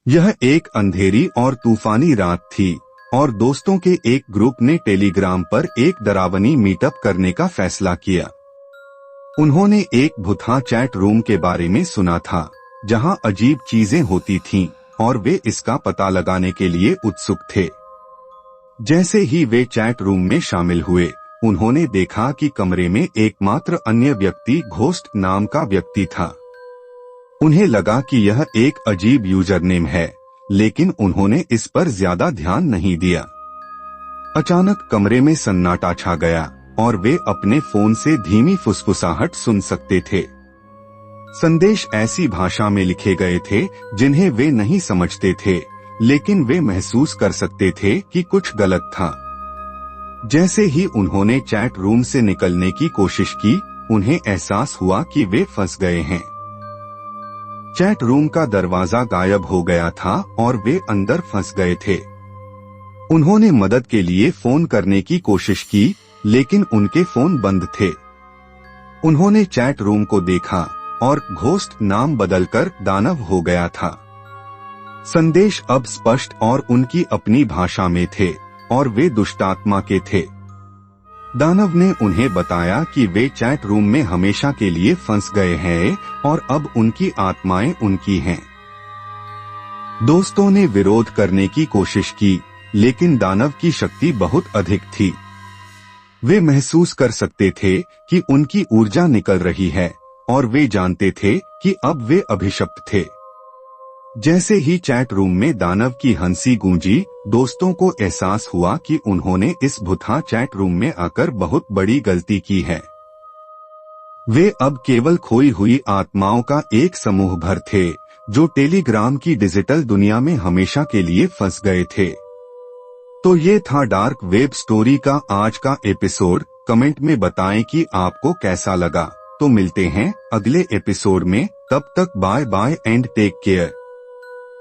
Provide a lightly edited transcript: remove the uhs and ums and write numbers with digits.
यह एक अंधेरी और तूफानी रात थी और दोस्तों के एक ग्रुप ने टेलीग्राम पर एक डरावनी मीटअप करने का फैसला किया। उन्होंने एक भूतहा चैट रूम के बारे में सुना था जहां अजीब चीजें होती थीं और वे इसका पता लगाने के लिए उत्सुक थे। जैसे ही वे चैट रूम में शामिल हुए, उन्होंने देखा कि कमरे में एकमात्र अन्य व्यक्ति घोस्ट नाम का व्यक्ति था। उन्हें लगा कि यह एक अजीब यूजरनेम है, लेकिन उन्होंने इस पर ज्यादा ध्यान नहीं दिया। अचानक कमरे में सन्नाटा छा गया और वे अपने फोन से धीमी फुसफुसाहट सुन सकते थे। संदेश ऐसी भाषा में लिखे गए थे जिन्हें वे नहीं समझते थे, लेकिन वे महसूस कर सकते थे कि कुछ गलत था। जैसे ही उन्होंने चैट रूम से निकलने की कोशिश की, उन्हें एहसास हुआ कि वे फंस गए हैं। चैट रूम का दरवाजा गायब हो गया था और वे अंदर फंस गए थे। उन्होंने मदद के लिए फोन करने की कोशिश की, लेकिन उनके फोन बंद थे। उन्होंने चैट रूम को देखा और घोस्ट नाम बदलकर दानव हो गया था। संदेश अब स्पष्ट और उनकी अपनी भाषा में थे और वे दुष्टात्मा के थे। दानव ने उन्हें बताया कि वे चैट रूम में हमेशा के लिए फंस गए हैं और अब उनकी आत्माएं उनकी हैं। दोस्तों ने विरोध करने की कोशिश की, लेकिन दानव की शक्ति बहुत अधिक थी। वे महसूस कर सकते थे कि उनकी ऊर्जा निकल रही है और वे जानते थे कि अब वे अभिशप्त थे। जैसे ही चैट रूम में दानव की हंसी गूंजी, दोस्तों को एहसास हुआ कि उन्होंने इस भूतहा चैट रूम में आकर बहुत बड़ी गलती की है। वे अब केवल खोई हुई आत्माओं का एक समूह भर थे जो टेलीग्राम की डिजिटल दुनिया में हमेशा के लिए फंस गए थे। तो ये था डार्क वेब स्टोरी का आज का एपिसोड। कमेंट में बताएं कि आपको कैसा लगा। तो मिलते हैं अगले एपिसोड में, तब तक bye bye and take care.